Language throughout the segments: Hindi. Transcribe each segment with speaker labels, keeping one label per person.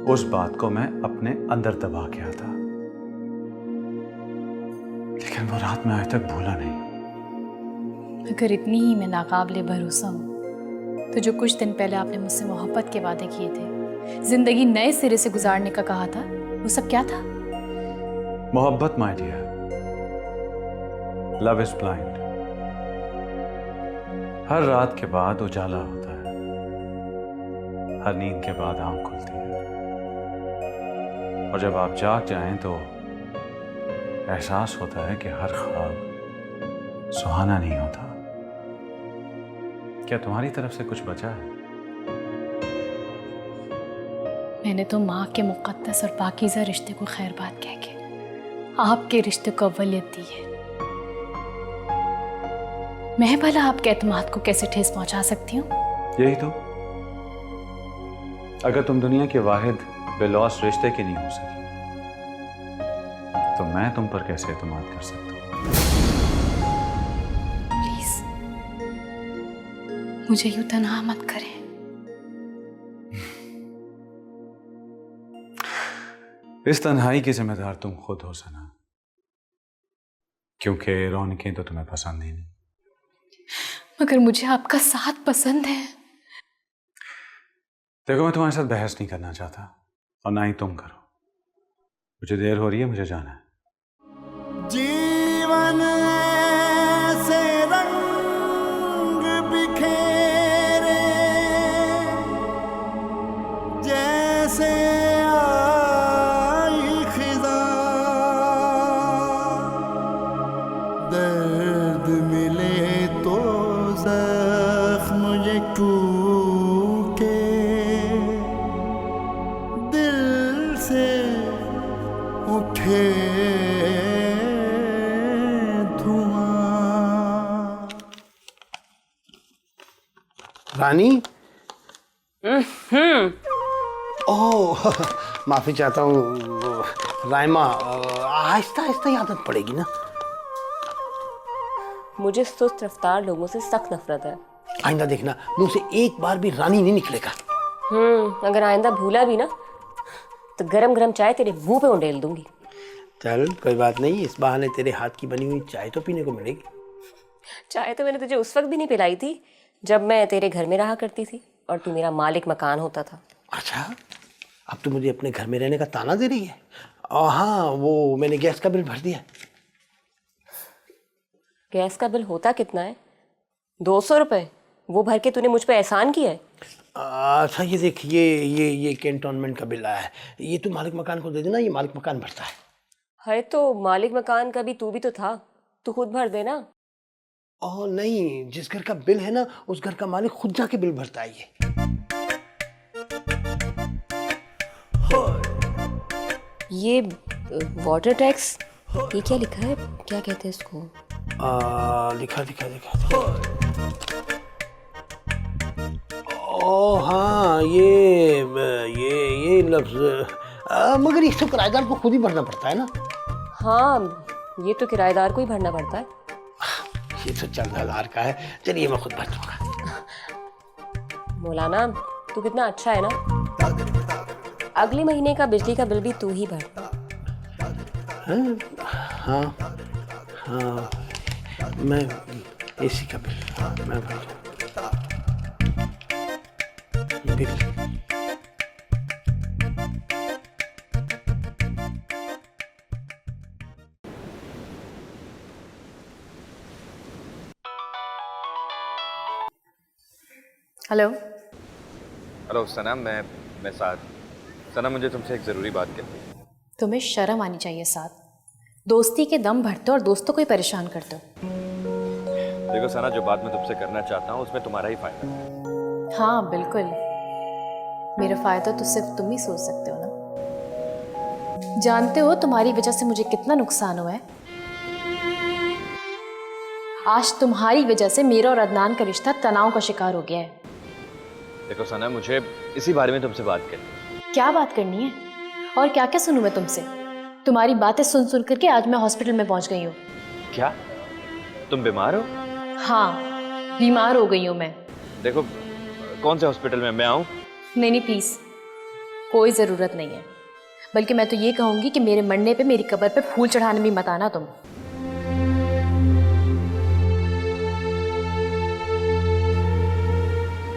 Speaker 1: उस बात को मैं अपने अंदर दबा गया था, लेकिन वो रात में आज तक भूला नहीं।
Speaker 2: अगर इतनी ही मैं नाकाबिले भरोसा हूँ तो जो कुछ दिन पहले आपने मुझसे मोहब्बत के वादे किए थे, जिंदगी नए सिरे से गुजारने का कहा था, वो सब क्या था?
Speaker 1: मोहब्बत my dear, love is blind. हर रात के बाद उजाला होता है, हर नींद के बाद आंख खुलती है, और जब आप जाग जाएं तो एहसास होता है कि हर ख्वाब सुहाना नहीं होता। क्या तुम्हारी तरफ से कुछ बचा है?
Speaker 2: मैंने तो माँ के मुक़द्दस और पाकीज़ा रिश्ते को खैर बात कह के आपके रिश्ते को अव्वलियत दी है। मैं भला आपके एतमाद को कैसे ठेस पहुंचा सकती हूँ?
Speaker 1: यही तो, अगर तुम दुनिया के वाहिद बेलौस रिश्ते की नहीं हो सकी तो मैं तुम पर कैसे एतमाद कर सकता हूँ?
Speaker 2: प्लीज मुझे यूं तन्हा मत करें।
Speaker 1: इस तन्हाई की जिम्मेदार तुम खुद हो सना, क्योंकि रौनकें तो तुम्हें पसंद ही नहीं।
Speaker 2: मगर मुझे आपका साथ पसंद है।
Speaker 1: देखो, मैं तुम्हारे साथ बहस नहीं करना चाहता, और ना ही तुम करो। मुझे देर हो रही है, मुझे जाना है।
Speaker 3: जीवन से रंग बिखेरे जैसे आई खिज़ां, दर्द मिले तो जख्म ये टूटे, दिल से उठे
Speaker 4: रानी। ओह माफी चाहता हूँ राइमा, आहिस्ता आहिस्ता ही आदत पड़ेगी ना।
Speaker 5: मुझे सुस्त रफ्तार लोगों से सख्त नफरत है।
Speaker 4: आइंदा देखना मुंह से एक बार भी रानी नहीं निकलेगा।
Speaker 5: अगर आइंदा भूला भी ना तो गरम गरम चाय तेरे मुंह पे उंडेल दूंगी।
Speaker 4: चल कोई बात नहीं, इस बहाने तेरे हाथ की बनी हुई चाय तो पीने को मिलेगी।
Speaker 5: चाय तो मैंने तुझे उस वक्त भी नहीं पिलाई थी जब मैं तेरे घर में रहा करती थी और तू मेरा मालिक मकान होता था।
Speaker 4: अच्छा, अब तो मुझे अपने घर में रहने का ताना दे रही है। हाँ, वो मैंने गैस का बिल भर दिया।
Speaker 5: गैस का बिल होता कितना है? 200 रुपये। वो भर के तूने मुझ पे एहसान किया है।
Speaker 4: अच्छा ये देख, ये कैंटोनमेंट का बिल आया है, ये तू मालिक मकान को दे देना, ये मालिक मकान भरता है।
Speaker 5: है तो मालिक मकान का भी तू भी तो था, तू खुद भर देना।
Speaker 4: ओह नहीं, जिस घर का बिल है ना उस घर का मालिक खुद जाके बिल भरता है।
Speaker 5: ये वाटर टैक्स, ये क्या लिखा है, क्या कहते हैं इसको?
Speaker 4: लिखा। ओह हाँ, ये लफ्ज, मगर ये तो किराएदार को खुद ही भरना पड़ता है ना।
Speaker 5: हाँ, ये तो किराएदार को ही भरना पड़ता है।
Speaker 4: ये तो 14,000 का है, चलिए मैं खुद भर दूंगा।
Speaker 5: मौलाना तू कितना अच्छा है ना, अगले महीने का बिजली का बिल भी तू ही भर।
Speaker 4: हाँ, मैं एसी का बिल मैं भर दूंगा। Bill
Speaker 2: hello.
Speaker 6: हेलो सना, मैं साथ। सना, मुझे तुमसे एक ज़रूरी बात करनी है।
Speaker 2: तुम्हें शर्म आनी चाहिए साथ, दोस्ती के दम भरते हो और दोस्तों को ही परेशान करते हो।
Speaker 6: देखो सना, जो बात मैं तुमसे करना चाहता हूँ उसमें तुम्हारा ही फायदा है।
Speaker 2: हाँ बिल्कुल, मेरा फायदा तो सिर्फ तुम ही सोच सकते हो ना। जानते हो तुम्हारी वजह से मुझे कितना नुकसान हुआ है। आज तुम्हारी वजह से मेरा और अदनान का रिश्ता तनाव का शिकार हो गया है।
Speaker 6: देखो सना, मुझे इसी बारे में तुमसे बात करनी है।
Speaker 2: क्या बात करनी है और क्या क्या सुनूं मैं तुमसे? तुम्हारी बातें सुन सुन करके आज मैं हॉस्पिटल में पहुंच गई हूँ।
Speaker 6: क्या तुम बीमार हो?
Speaker 2: हाँ, बीमार हो गई हूँ मैं।
Speaker 6: देखो, कौन से हॉस्पिटल में, मैं आऊँ?
Speaker 2: नहीं प्लीज, कोई ज़रूरत नहीं है, बल्कि मैं तो ये कहूँगी कि मेरे मरने पे मेरी कब्र पे फूल चढ़ाने भी मत आना तुम।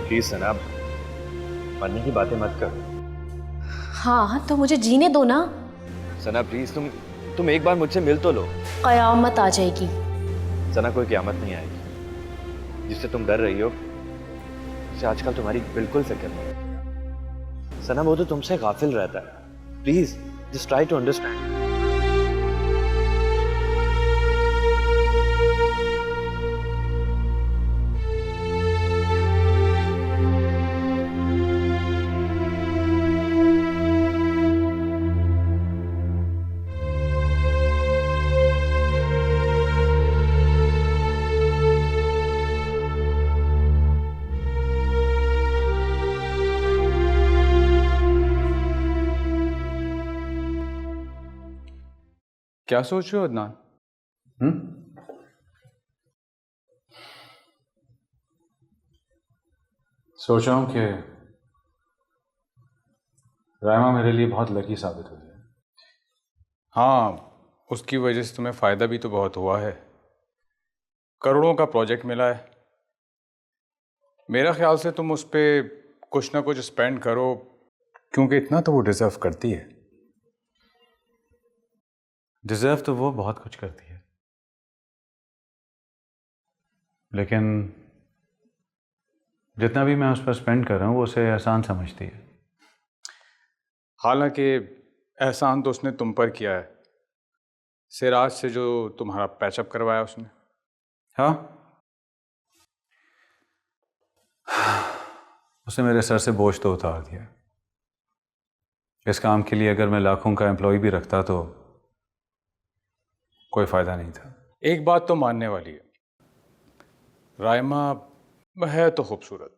Speaker 6: प्लीज सना, मरने की बातें मत कर।
Speaker 2: हाँ तो मुझे जीने दो ना।
Speaker 6: सना प्लीज, तुम एक बार मुझसे मिल तो लो।
Speaker 2: क़यामत आ जाएगी।
Speaker 6: सना, कोई क़यामत नहीं आएगी। जिससे तुम डर रही हो उसे आजकल तुम्हारी बिल्कुल फिक्र नहीं। सना, वो तो तुमसे गाफिल रहता है। Please just try to understand.
Speaker 1: क्या सोच रहे हो अदनान? सोच रहा हूं कि रायमा मेरे लिए बहुत लकी साबित हुई है। हाँ, उसकी वजह से तुम्हें फायदा भी तो बहुत हुआ है। करोड़ों का प्रोजेक्ट मिला है। मेरा ख्याल से तुम उस पर कुछ ना कुछ स्पेंड करो, क्योंकि इतना तो वो डिजर्व करती है। डिजर्व तो वो बहुत कुछ करती है, लेकिन जितना भी मैं उस पर स्पेंड कर रहा हूँ वो उसे एहसान समझती है। हालांकि एहसान तो उसने तुम पर किया है, सिराज से जो तुम्हारा पैचअप करवाया उसने। हाँ, उसने मेरे सर से बोझ तो उतार दिया। इस काम के लिए अगर मैं लाखों का एम्प्लॉय भी रखता तो कोई फायदा नहीं था। एक बात तो मानने वाली है, रायमा है तो खूबसूरत।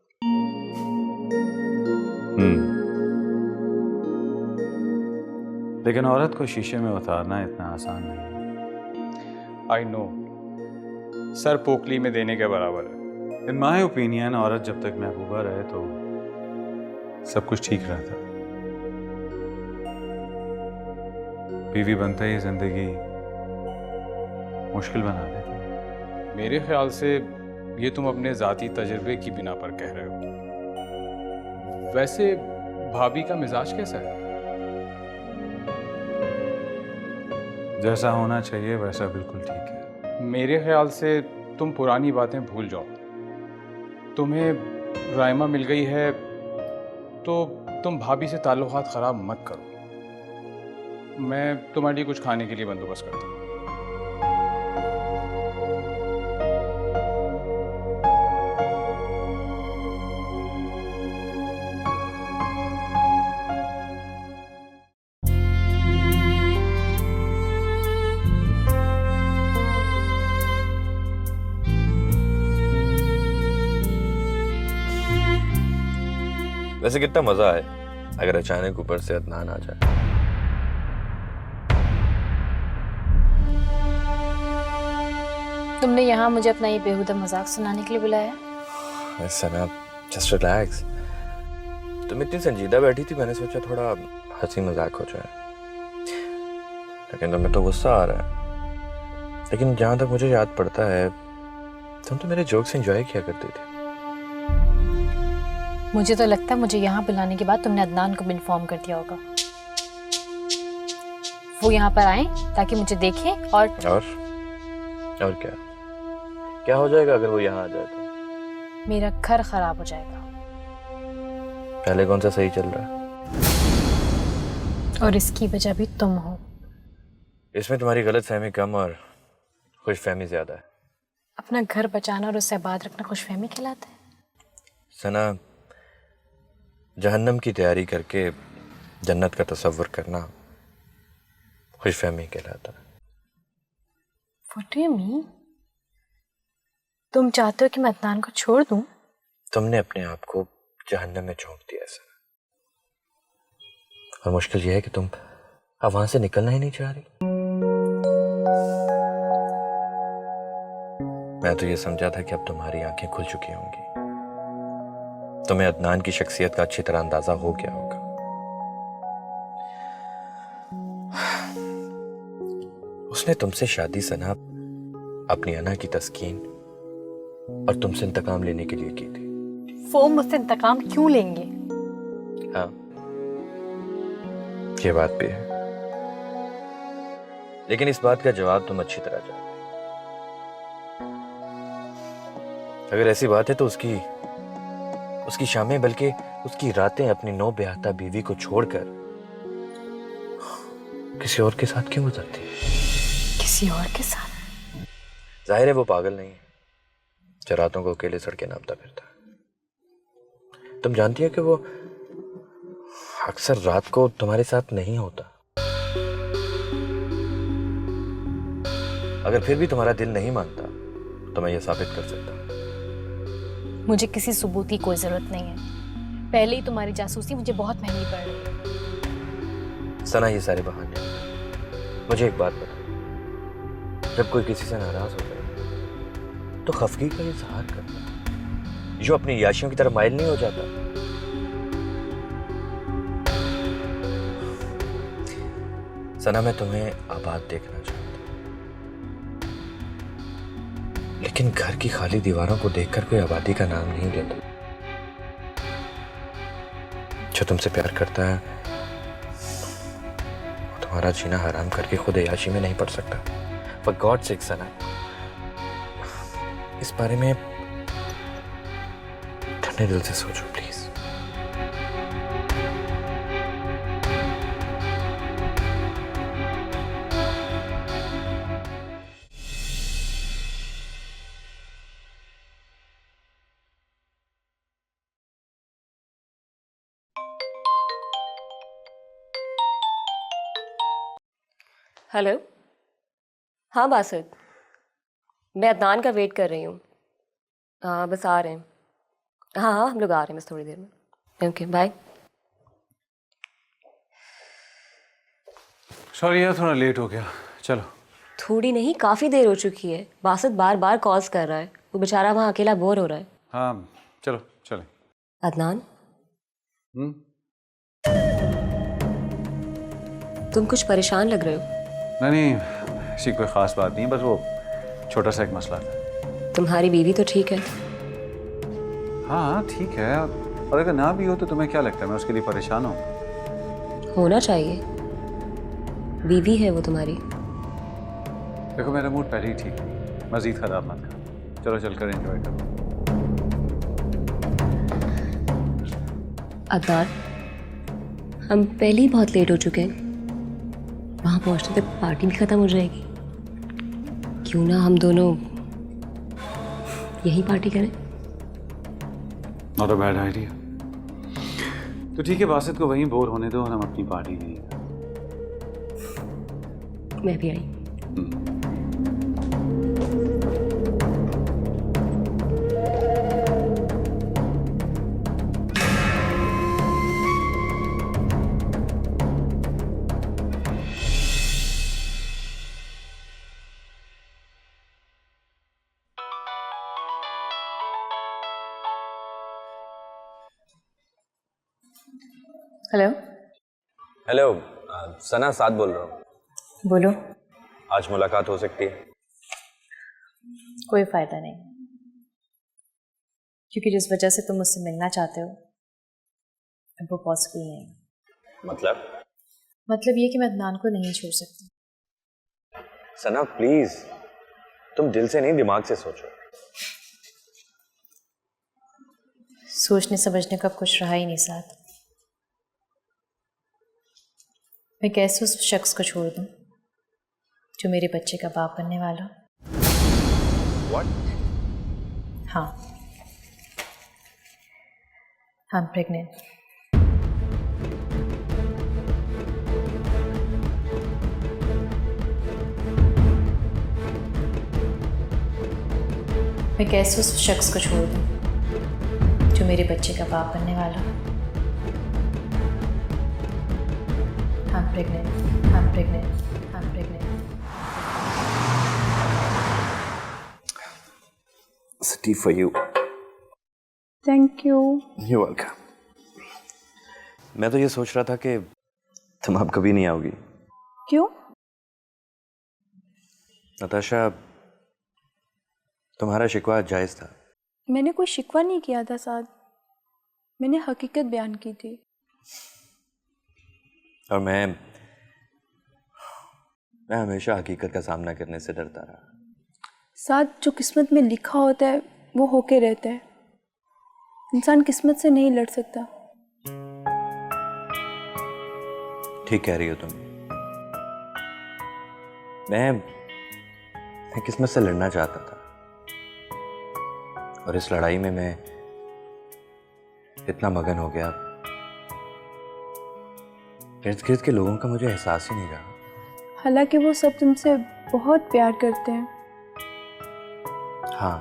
Speaker 1: लेकिन औरत को शीशे में उतारना इतना आसान नहीं। आई नो, सर पोकली में देने के बराबर है। इन माय ओपिनियन औरत जब तक महबूबा रहे तो सब कुछ ठीक रहता। बीवी बनते ही जिंदगी मुश्किल बना देती। मेरे ख्याल से ये तुम अपने ज़ाती तजुर्बे की बिना पर कह रहे हो। वैसे भाभी का मिजाज कैसा है? जैसा होना चाहिए वैसा बिल्कुल ठीक है। मेरे ख्याल से तुम पुरानी बातें भूल जाओ। तुम्हें रायमा मिल गई है तो तुम भाभी से ताल्लुकात ख़राब मत करो। मैं तुम्हारे लिए कुछ खाने के लिए बंदोबस्त करता हूँ।
Speaker 6: वैसे कितना मजा आए अगर अचानक ऊपर से अदनान आ जाए।
Speaker 2: तुमने यहाँ मुझे अपना ये बेहुदा मजाक सुनाने के लिए बुलाया?
Speaker 6: सना, जस्ट रिलैक्स। तुम इतनी संजीदा बैठी थी, मैंने सोचा थोड़ा हंसी मजाक हो जाए, लेकिन तुम्हें तो गुस्सा आ रहा है। लेकिन जहां तक मुझे याद पड़ता है तुम तो मेरे जोक्स एंजॉय किया करती थी।
Speaker 2: मुझे तो लगता है मुझे यहाँ बुलाने के बाद तुमने अदनान को भी इन्फॉर्म कर दिया होगा। वो यहाँ पर आए ताकि मुझे देखें और
Speaker 6: क्या क्या हो जाएगा अगर वो यहाँ आ जाए तो?
Speaker 2: मेरा घर खराब हो जाएगा।
Speaker 6: पहले कौन सा सही चल रहा है?
Speaker 2: और इसकी वजह भी तुम हो।
Speaker 6: इसमें तुम्हारी गलतफहमी कम और खुशफहमी ज्यादा है।
Speaker 2: अपना घर बचाना और उसे आबाद रखना खुशफहमी कहलाता है?
Speaker 6: सना, जहन्नम की तैयारी करके जन्नत का तसव्वुर करना खुशफहमी कहलाता है।
Speaker 2: What do you mean? तुम चाहते हो कि मैं अदनान को छोड़ दूं?
Speaker 6: तुमने अपने आप को जहन्नम में झोंक दिया सर। और मुश्किल यह है कि तुम अब वहां से निकलना ही नहीं चाह रही। मैं तो ये समझा था कि अब तुम्हारी आंखें खुल चुकी होंगी, तुम्हें अदनान की शख्सियत का अच्छी तरह अंदाजा हो गया होगा। उसने तुमसे शादी सना अपनी अना की तस्कीन और तुमसे इंतकाम लेने के लिए की थी।
Speaker 2: वो मुझसे इंतकाम क्यों लेंगे?
Speaker 6: हाँ, ये बात भी है, लेकिन इस बात का जवाब तुम अच्छी तरह जानते। अगर ऐसी बात है तो उसकी शामें बल्कि उसकी रातें अपनी नौ ब्याहता बीवी को छोड़कर किसी और के साथ क्यों गुजरती?
Speaker 2: किसी और के साथ?
Speaker 6: जाहिर है वो पागल नहीं है जो रातों को अकेले सड़कें नापता फिरता है। तुम जानती हो कि वो अक्सर रात को तुम्हारे साथ नहीं होता। अगर फिर भी तुम्हारा दिल नहीं मानता तो मैं ये साबित कर सकता हूं।
Speaker 2: मुझे किसी सबूत की कोई जरूरत नहीं है। पहले ही तुम्हारी जासूसी मुझे बहुत महंगी पड़ रही है।
Speaker 6: सना, ये सारे बहाने। मुझे एक बात बता, जब कोई किसी से नाराज होता है तो खफगी का इजहार करता है, जो अपनी याशियों की तरफ माइल नहीं हो जाता। सना, मैं तुम्हें आबाद देखना चाहता हूं, लेकिन घर की खाली दीवारों को देखकर कोई आबादी का नाम नहीं लेता। जो तुमसे प्यार करता है वो तुम्हारा जीना हराम करके खुद याशी में नहीं पड़ सकता। For God's sake, सना, इस बारे में ठंडे दिल से सोचो प्लीज।
Speaker 5: हेलो। हाँ बासित, मैं अदनान का वेट कर रही हूँ। हाँ बस आ रहे हैं। हाँ हाँ, हम लोग आ रहे हैं बस थोड़ी देर में। Okay bye.
Speaker 1: सॉरी यार, थोड़ा लेट हो गया। चलो।
Speaker 5: थोड़ी नहीं, काफ़ी देर हो चुकी है। बासित बार बार कॉल्स कर रहा है, वो बेचारा वहाँ अकेला बोर हो रहा है।
Speaker 1: हाँ चलो चलें।
Speaker 5: अदनान, तुम कुछ परेशान लग रहे हो।
Speaker 1: नहीं, ऐसी कोई ख़ास बात नहीं, बस वो छोटा सा एक मसला था।
Speaker 5: तुम्हारी बीवी तो ठीक है?
Speaker 1: हाँ ठीक है, और अगर ना भी हो तो तुम्हें क्या लगता है मैं उसके लिए परेशान हूँ?
Speaker 5: होना चाहिए, बीवी है वो तुम्हारी।
Speaker 1: देखो मेरा मूड पहले ही ठीक है, मज़ीद ख़राब मत कर। चलो चलकर एंजॉय करो।
Speaker 5: अदनान, हम पहले ही बहुत लेट हो चुके हैं। वहाँ पहुँचने तक पार्टी भी ख़त्म हो जाएगी। क्यों ना हम दोनों यही पार्टी करें?
Speaker 1: Not a bad idea. तो ठीक है, बासित को वहीं बोर होने दो और हम अपनी पार्टी नहीं।
Speaker 5: मैं भी आई। हेलो।
Speaker 6: हेलो, सना साथ बोल रहा हूँ।
Speaker 2: बोलो।
Speaker 6: आज मुलाकात हो सकती है?
Speaker 2: कोई फायदा नहीं, क्योंकि जिस वजह से तुम मुझसे मिलना चाहते हो अब वो पॉसिबल नहीं है। मतलब ये कि मैं अदनान को नहीं छोड़ सकती।
Speaker 6: सना प्लीज, तुम दिल से नहीं दिमाग से सोचो।
Speaker 2: सोचने समझने का कुछ रहा ही नहीं साथ। मैं कैसे उस शख्स को छोड़ दूं जो मेरे बच्चे का बाप बनने वाला?
Speaker 6: What?
Speaker 2: हाँ, I'm pregnant। मैं कैसे उस शख्स को छोड़ दूं जो मेरे बच्चे का बाप बनने वाला? I'm pregnant। I'm pregnant। I'm pregnant।
Speaker 6: It's a tea for you।
Speaker 2: Thank you।
Speaker 6: You're welcome। मैं तो ये सोच रहा था कि तुम अब कभी नहीं आओगी।
Speaker 2: क्यों?
Speaker 6: नताशा, तुम्हारा शिकवा जायज था।
Speaker 7: मैंने कोई शिकवा नहीं किया था साद, मैंने हकीकत बयान की थी।
Speaker 6: और मैं हमेशा हकीकत का सामना करने से डरता रहा।
Speaker 7: साद, जो किस्मत में लिखा होता है वो होके रहता है। इंसान किस्मत से नहीं लड़ सकता।
Speaker 6: ठीक कह रही हो तुम। मैं किस्मत से लड़ना चाहता था, और इस लड़ाई में मैं इतना मगन हो गया, इर्द गिर्द के लोगों का मुझे एहसास ही नहीं रहा।
Speaker 7: हालांकि वो सब तुमसे बहुत प्यार करते हैं।
Speaker 6: हाँ,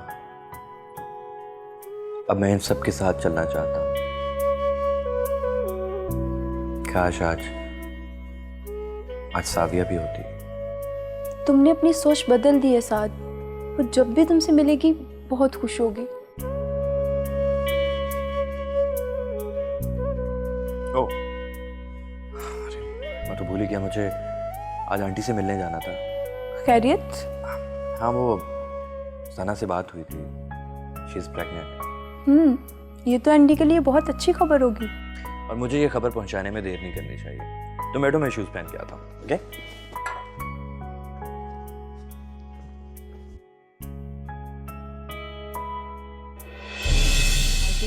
Speaker 6: अब मैं इन सब के साथ चलना चाहता हूँ। काश आज साविया भी होती।
Speaker 7: तुमने अपनी सोच बदल दी है साद। वो जब भी तुमसे मिलेगी बहुत खुश होगी।
Speaker 6: ओ, अरे, मैं तो भूल ही गया, मुझे आज आंटी से मिलने जाना था।
Speaker 7: खैरियत?
Speaker 6: हाँ, वो सना से बात हुई थी। She is pregnant.
Speaker 7: ये तो आंटी के लिए बहुत अच्छी खबर होगी।
Speaker 6: और मुझे ये खबर पहुंचाने में देर नहीं करनी चाहिए। तो मैडम, मैं शूज पहन के आता हूँ। ओके?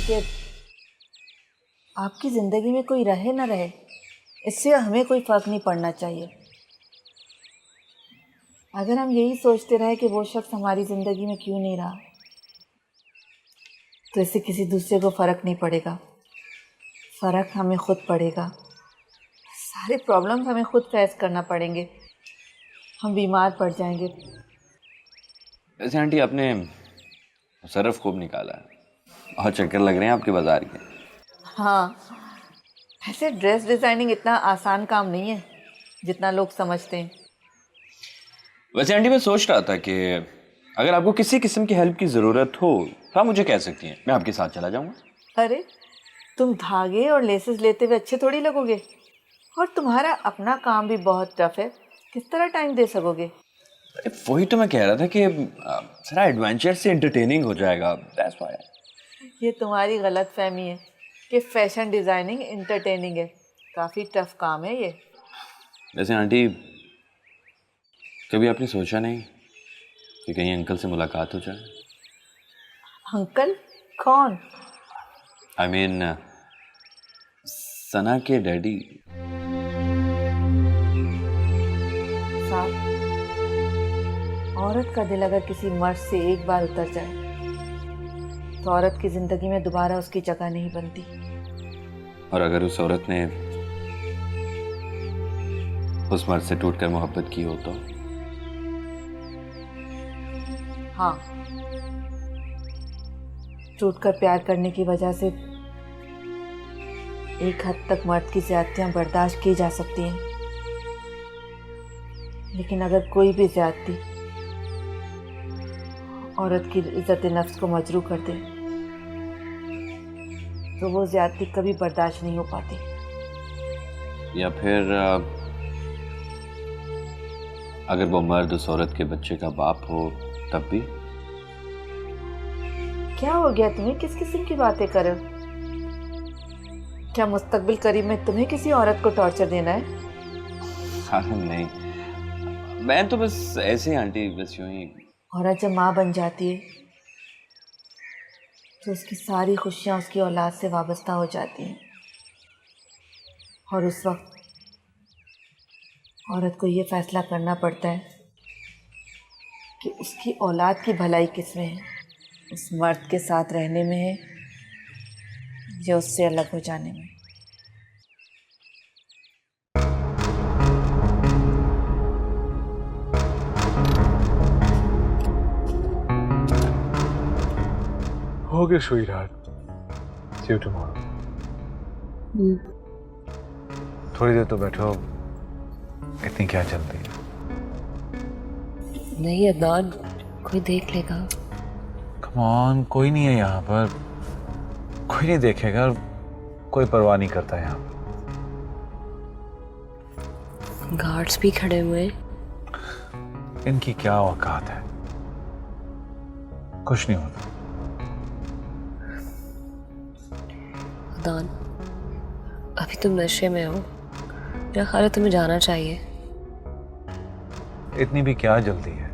Speaker 8: कि आपकी ज़िंदगी में कोई रहे ना रहे, इससे हमें कोई फ़र्क नहीं पड़ना चाहिए। अगर हम यही सोचते रहे कि वो शख्स हमारी ज़िंदगी में क्यों नहीं रहा, तो इससे किसी दूसरे को फ़र्क नहीं पड़ेगा। फ़र्क हमें खुद पड़ेगा। सारे प्रॉब्लम्स हमें खुद फेस करना पड़ेंगे। हम बीमार पड़ जाएंगे।
Speaker 6: वैसे आंटी, आपने सरफ खूब निकाला है और चक्कर लग रहे हैं आपके बाजार के।
Speaker 8: हाँ, ऐसे ड्रेस डिज़ाइनिंग इतना आसान काम नहीं है जितना लोग समझते हैं।
Speaker 6: वैसे आंटी, मैं सोच रहा था कि अगर आपको किसी किस्म की हेल्प की ज़रूरत हो तो आप मुझे कह सकती हैं, मैं आपके साथ चला जाऊंगा।
Speaker 8: अरे, तुम धागे और लेसेस लेते हुए अच्छे थोड़ी लगोगे, और तुम्हारा अपना काम भी बहुत टफ है। किस तरह टाइम दे सकोगे?
Speaker 6: वही तो मैं कह रहा था कि सारा एडवेंचर से एंटरटेनिंग हो जाएगा। That's why.
Speaker 8: ये तुम्हारी गलत फहमी है कि फैशन डिज़ाइनिंग इंटरटेनिंग है। काफ़ी टफ काम है ये।
Speaker 6: वैसे आंटी, कभी आपने सोचा नहीं कि कहीं अंकल से मुलाकात हो जाए?
Speaker 8: अंकल? कौन?
Speaker 6: आई मीन सना के डैडी।
Speaker 8: साहब, औरत का दिल अगर किसी मर्द से एक बार उतर जाए तो औरत की ज़िंदगी में दोबारा उसकी जगह नहीं बनती।
Speaker 6: और अगर उस औरत ने उस मर्द से टूटकर मोहब्बत की हो तो?
Speaker 8: हाँ, टूटकर प्यार करने की वजह से एक हद तक मर्द की ज़्यादतियाँ बर्दाश्त की जा सकती हैं, लेकिन अगर कोई भी ज़्यादती औरत की इज्जत नफ्स को मजरूह कर दे तो वो ज़्यादती कभी बर्दाश्त नहीं हो पाती।
Speaker 6: या फिर अगर वो मर्द उस औरत के बच्चे का बाप हो तब भी?
Speaker 8: क्या हो गया तुम्हें? किस किस्म की बातें कर रहे हो? क्या मुस्तकबिल करीब में तुम्हें किसी औरत को टॉर्चर देना है?
Speaker 6: अरे नहीं, मैं तो बस ऐसे ही आंटी, बस यूं ही।
Speaker 8: औरत जब माँ बन जाती है तो उसकी सारी खुशियाँ उसकी औलाद से वाबस्ता हो जाती हैं, और उस वक्त औरत को ये फैसला करना पड़ता है कि उसकी औलाद की भलाई किस में है, उस मर्द के साथ रहने में है या उससे अलग हो जाने में।
Speaker 1: Okay, sweetheart. See you tomorrow. थोड़ी देर तो बैठो, इतनी क्या चलती है?
Speaker 5: नहीं अदनान, कोई देख लेगा।
Speaker 1: Come on, कोई नहीं है यहाँ पर, कोई नहीं देखेगा, कोई परवाह नहीं करता यहाँ पर।
Speaker 5: गार्ड्स भी खड़े हुए हैं।
Speaker 1: इनकी क्या औकात है। कुछ नहीं होता।
Speaker 5: दान, अभी तुम नशे में हो, मेरा ख्याल है तुम्हें जाना चाहिए।
Speaker 1: इतनी भी क्या जल्दी है?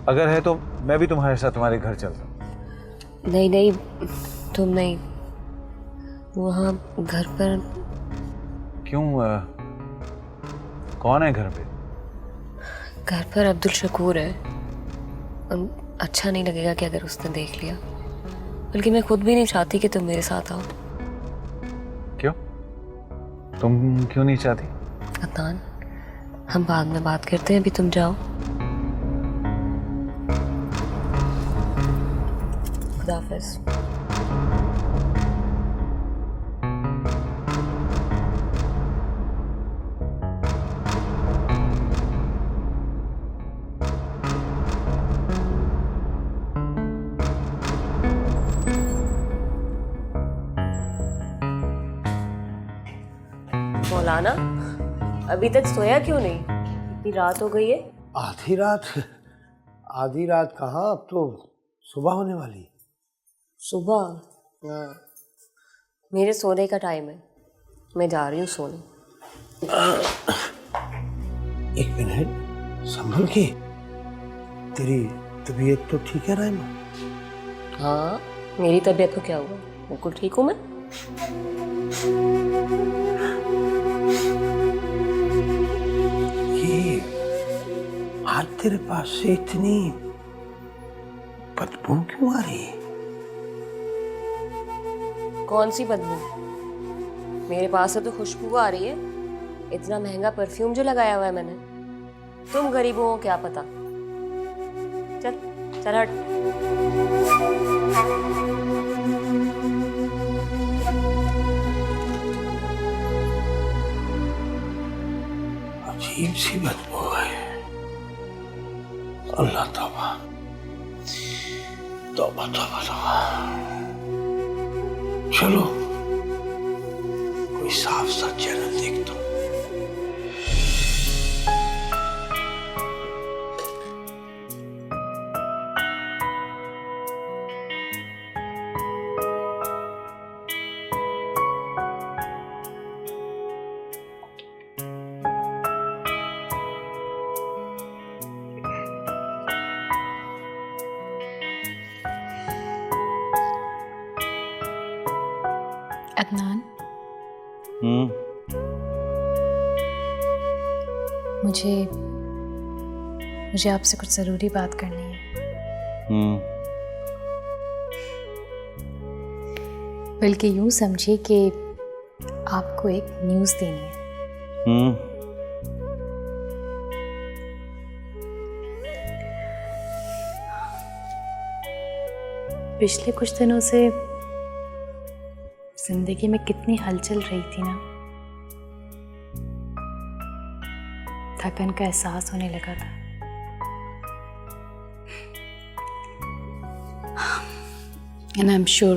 Speaker 1: अगर है तो मैं भी तुम्हारे साथ तुम्हारे घर चलता हूँ।
Speaker 5: नहीं नहीं, तुम नहीं। वहाँ घर पर
Speaker 1: क्यों? कौन है घर पे?
Speaker 5: घर पर अब्दुल शकूर है। अच्छा नहीं लगेगा कि अगर उसने देख लिया। बल्कि मैं खुद भी नहीं चाहती कि तुम मेरे साथ आओ।
Speaker 1: क्यों? तुम क्यों नहीं चाहती?
Speaker 5: अदनान, हम बाद में बात करते हैं, अभी तुम जाओ। खुदा हाफिज़। मौलाना, अभी तक सोया क्यों नहीं? इतनी रात हो गई है।
Speaker 4: आधी रात कहाँ, अब तो सुबह होने वाली है।
Speaker 5: सुबह? मेरे सोने का टाइम है, मैं जा रही हूँ सोने।
Speaker 4: एक मिनट, संभल के। तेरी तबीयत तो ठीक है राइमा?
Speaker 5: हाँ, मेरी तबीयत को क्या हुआ? बिल्कुल ठीक हूँ मैं।
Speaker 4: ये आज तेरे पास से इतनी बदबू क्यों आ रही है?
Speaker 5: कौन सी बदबू? मेरे पास से तो खुशबू आ रही है। इतना महंगा परफ्यूम जो लगाया हुआ है मैंने। तुम गरीबों को क्या पता। चल चल हट।
Speaker 4: अजीब सी बदबू है। अल्लाह तौबा तौबा तौबा तौबा। चलो कोई साफ सा चैनल देख दो।
Speaker 2: अदनान, मुझे आपसे कुछ ज़रूरी बात करनी है। बल्कि यूं समझिए कि आपको एक न्यूज़ देनी है। पिछले कुछ दिनों से जिंदगी में कितनी हलचल रही थी ना, थकन का एहसास होने लगा था। एंड आई एम श्योर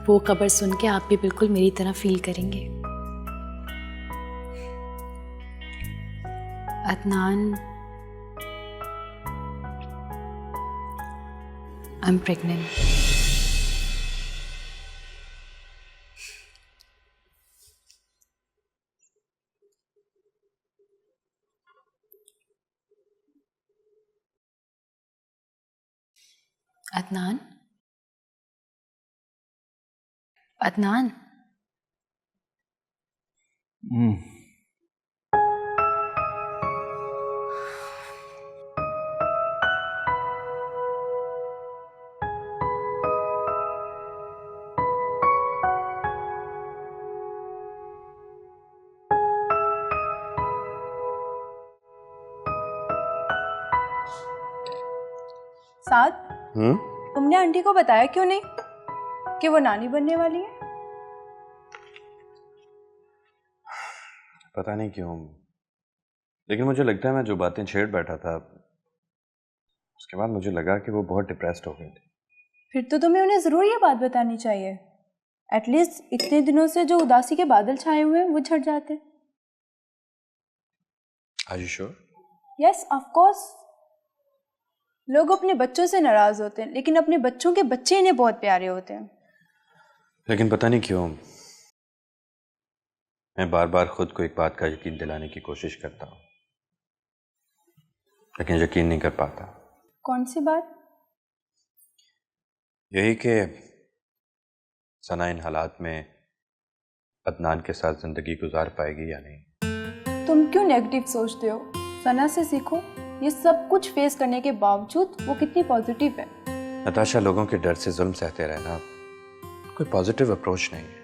Speaker 2: वो खबर सुन के आप भी बिल्कुल मेरी तरह फील करेंगे। Adnan, I am pregnant. Adnan, Adnan,
Speaker 7: साथ तुमने आंटी को बताया क्यों नहीं कि वो नानी बनने वाली है?
Speaker 6: पता नहीं क्यों, लेकिन मुझे लगता है मैं जो बातें छेड़ बैठा था उसके बाद मुझे लगा कि वो बहुत डिप्रेस्ड हो गई थी।
Speaker 7: फिर तो तुम्हें उन्हें ज़रूर ये बात बतानी चाहिए। एटलीस्ट इतने दिनों से जो उदासी के बादल छाए हुए हैं वो छट जाते।
Speaker 6: Are you sure?
Speaker 7: Yes of course, लोग अपने बच्चों से नाराज होते हैं लेकिन अपने बच्चों के बच्चे इन्हें बहुत प्यारे होते हैं।
Speaker 6: लेकिन पता नहीं क्यों मैं बार बार खुद को एक बात का यकीन दिलाने की कोशिश करता हूँ, लेकिन यकीन नहीं कर पाता।
Speaker 7: कौन सी बात?
Speaker 6: यही कि सना इन हालात में अदनान के साथ जिंदगी गुजार पाएगी या नहीं।
Speaker 7: तुम क्यों नेगेटिव सोचते हो? सना से सीखो, ये सब कुछ फेस करने के बावजूद वो कितनी पॉजिटिव है।
Speaker 6: नताशा, लोगों के डर से जुल्म सहते रहना कोई पॉजिटिव अप्रोच नहीं है।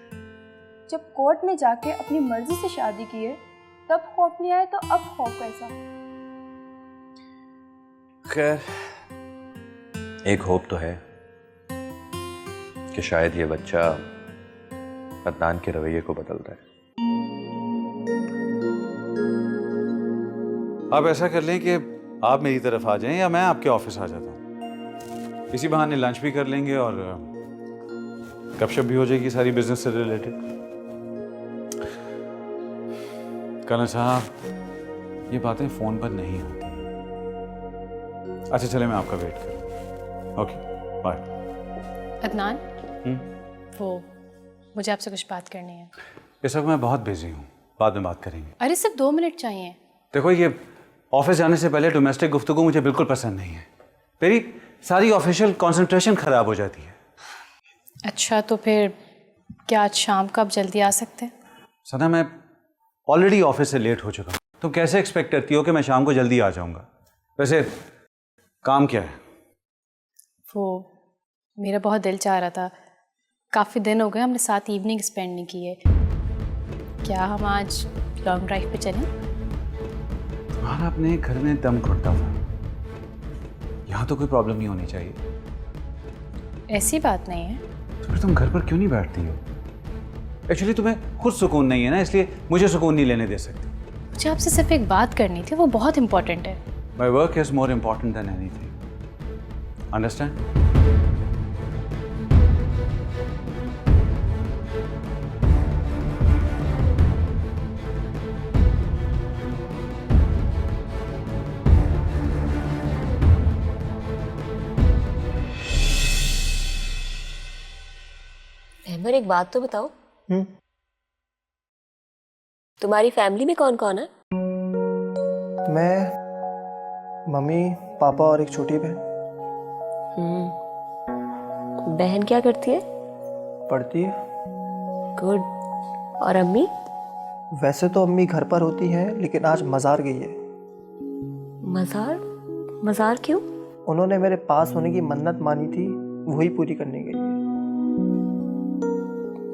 Speaker 7: जब कोर्ट में जाके अपनी मर्जी से शादी की है तब खौफ नहीं आया तो अब खौफ कैसा?
Speaker 6: खैर, एक होप तो है कि शायद ये बच्चा अदनान के रवैये को बदल रहा है।
Speaker 1: आप ऐसा कर लें कि आप मेरी तरफ आ जाएं या मैं आपके ऑफिस आ जाता हूँ। इसी बहाने लंच भी कर लेंगे और गपशप भी हो जाएगी सारी बिजनेस से रिलेटेड। कलन साहब, ये बातें फोन पर नहीं होती। अच्छा चले, मैं आपका वेट करूँ। Okay bye.
Speaker 2: अदनान, वो मुझे आपसे कुछ बात करनी है।
Speaker 1: इस वक्त मैं बहुत बिजी हूँ, बाद में बात करेंगे।
Speaker 2: अरे सिर्फ 2 मिनट चाहिए।
Speaker 1: देखो, ये ऑफिस जाने से पहले डोमेस्टिक गुफ्तगू मुझे बिल्कुल पसंद नहीं है। मेरी सारी ऑफिशियल कंसंट्रेशन खराब हो जाती है।
Speaker 2: अच्छा तो फिर क्या आज शाम को आप जल्दी आ सकते हैं?
Speaker 1: सना, मैं ऑलरेडी ऑफिस से लेट हो चुका हूँ। तुम कैसे एक्सपेक्ट करती हो कि मैं शाम को जल्दी आ जाऊँगा? वैसे काम क्या है?
Speaker 2: वो मेरा बहुत दिल चाह रहा था, काफ़ी दिन हो गए हमने साथ इवनिंग स्पेंड नहीं की है। क्या हम आज लॉन्ग ड्राइव पे चलें?
Speaker 1: तुम्हारा अपने घर में दम घुटता था, यहाँ तो कोई प्रॉब्लम नहीं होनी चाहिए।
Speaker 2: ऐसी बात नहीं है।
Speaker 1: तो फिर तुम घर पर क्यों नहीं बैठती हो? एक्चुअली तुम्हें खुद सुकून नहीं है ना, इसलिए मुझे सुकून नहीं लेने दे सकती।
Speaker 2: मुझे आपसे सिर्फ एक बात करनी थी, वो बहुत इंपॉर्टेंट है।
Speaker 1: My work is more important than anything, understand?
Speaker 5: मेहमर, एक बात तो बताओ, तुम्हारी फैमिली में कौन कौन है?
Speaker 9: मैं, मम्मी, पापा और एक छोटी बहन।
Speaker 5: बहन क्या करती है?
Speaker 9: पढ़ती है।
Speaker 5: गुड। और अम्मी?
Speaker 9: वैसे तो अम्मी घर पर होती हैं लेकिन आज मज़ार गई है।
Speaker 5: मज़ार? मज़ार क्यों?
Speaker 9: उन्होंने मेरे पास होने की मन्नत मानी थी, वही पूरी करने गई है।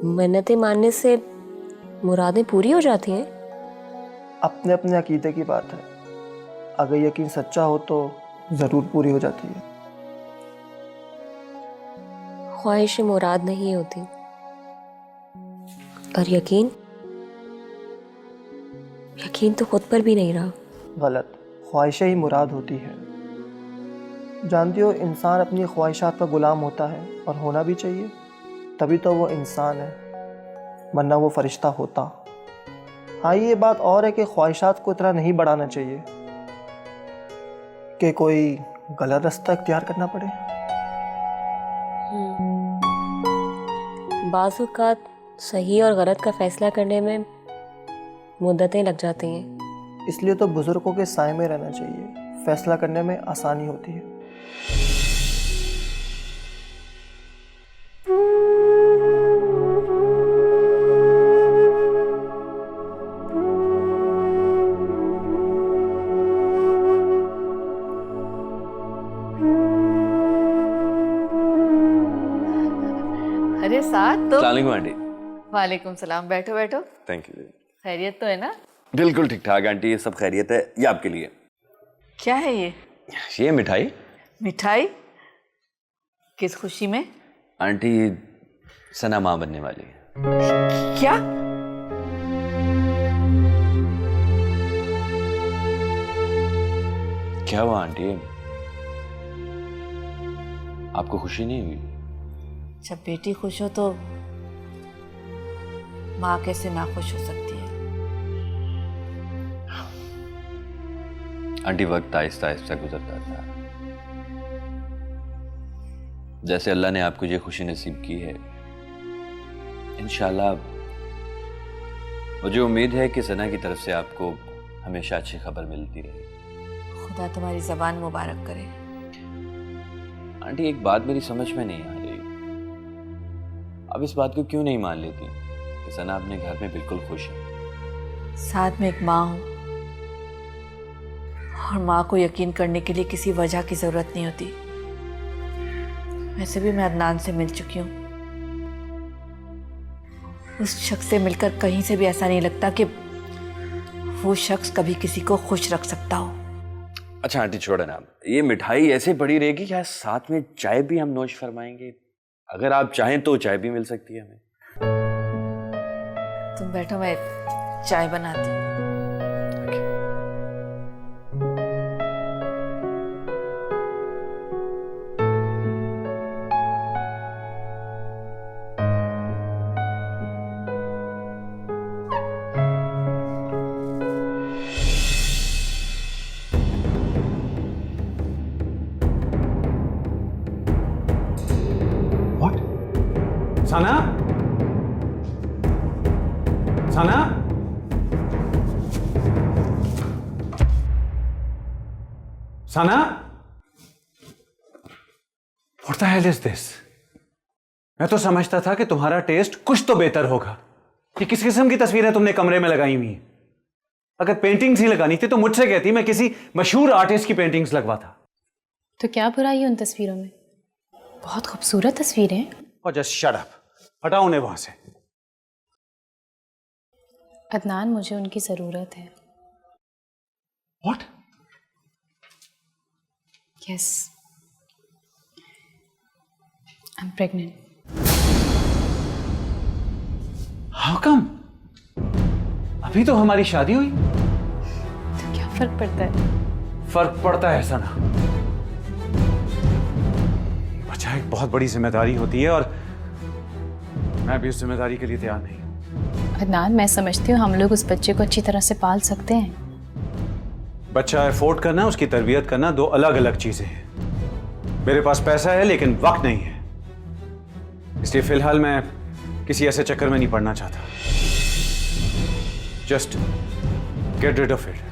Speaker 5: मन्नतें मानने से मुरादें पूरी हो जाती हैं?
Speaker 9: अपने अपने अकीदे की बात है, अगर यकीन सच्चा हो तो ज़रूर पूरी हो जाती है।
Speaker 5: ख्वाहिश मुराद नहीं होती, और यकीन तो खुद पर भी नहीं रहा।
Speaker 9: गलत, ख्वाहिशें ही मुराद होती है। जानती हो, इंसान अपनी ख्वाहिशात का गुलाम होता है और होना भी चाहिए, तभी तो वो इंसान है, वरना वो फरिश्ता होता। हाँ, ये बात और है कि ख्वाहिशात को इतना नहीं बढ़ाना चाहिए कि कोई गलत रास्ता इख्तियार करना पड़े।
Speaker 5: बाज़ औक़ात सही और गलत का फैसला करने में मुद्दतें लग जाती हैं।
Speaker 9: इसलिए तो बुजुर्गों के साए में रहना चाहिए, फैसला करने में आसानी होती है।
Speaker 8: अरे साथ तो।
Speaker 6: आंटी।
Speaker 8: वालेकुम सलाम, बैठो बैठो।
Speaker 6: Thank you.
Speaker 8: खैरियत तो है ना?
Speaker 6: बिल्कुल ठीक ठाक आंटी, ये सब खैरियत है। ये आपके लिए।
Speaker 8: क्या है ये?
Speaker 6: ये मिठाई।
Speaker 8: मिठाई? किस खुशी में?
Speaker 6: आंटी, सना माँ बनने वाली है।
Speaker 8: क्या?
Speaker 6: क्या हुआ आंटी, आपको खुशी नहीं हुई?
Speaker 8: जब बेटी खुश हो तो माँ कैसे नाखुश हो सकती है?
Speaker 10: आंटी, वक्त आहिस्ता आहिस्ता गुजरता था। जैसे अल्लाह ने आपको ये खुशी नसीब की है, इंशाल्लाह मुझे उम्मीद है कि सना की तरफ से आपको हमेशा अच्छी खबर मिलती रहे।
Speaker 8: खुदा तुम्हारी ज़बान मुबारक करे।
Speaker 10: आंटी, एक बात मेरी समझ में नहीं आ रही, अब इस बात को क्यों नहीं मान लेती कि सना अपने घर में बिल्कुल खुश है?
Speaker 8: साथ में एक माँ हूँ, और माँ को यकीन करने के लिए किसी वजह की ज़रूरत नहीं होती। वैसे भी मैं अदनान से मिल चुकी हूँ। उस शख्स से मिलकर कहीं से भी ऐसा नहीं लगता कि वो शख्स कभी किसी को खुश रख सकता हो।
Speaker 10: अच्छा आंटी छोड़े ना, ये मिठाई ऐसे पड़ी रहेगी क्या? साथ में चाय भी हम नोश फरमाएंगे। अगर आप चाहें तो चाय भी मिल सकती है हमें।
Speaker 8: तुम बैठो, मैं चाय बनाती हूँ।
Speaker 1: सना, सना, सना, What the hell is this? मैं तो समझता था कि तुम्हारा टेस्ट कुछ तो बेहतर होगा। ये किस किस्म की तस्वीरें तुमने कमरे में लगाई हुई हैं? अगर पेंटिंग्स ही लगानी थी तो मुझसे कहती, मैं किसी मशहूर आर्टिस्ट की पेंटिंग्स लगवाता।
Speaker 2: तो क्या बुराई है उन तस्वीरों में? बहुत खूबसूरत तस्वीरें हैं।
Speaker 1: और जस्ट शट अप, हटाओ उन्हें वहां से।
Speaker 2: अदनान, मुझे उनकी ज़रूरत है।
Speaker 1: What?
Speaker 2: Yes. I'm pregnant.
Speaker 1: How come? अभी तो हमारी शादी हुई।
Speaker 2: तो क्या फर्क पड़ता है?
Speaker 1: फर्क पड़ता है सना। बच्चा एक बहुत बड़ी जिम्मेदारी होती है और मैं भी उस जिम्मेदारी के लिए तैयार नहीं हूं।
Speaker 2: अदनान, मैं समझती हूँ हम लोग उस बच्चे को अच्छी तरह से पाल सकते हैं।
Speaker 1: बच्चा अफोर्ड करना, उसकी तरबियत करना दो अलग अलग चीजें हैं। मेरे पास पैसा है लेकिन वक्त नहीं है, इसलिए फिलहाल मैं किसी ऐसे चक्कर में नहीं पड़ना चाहता। Just get rid of it.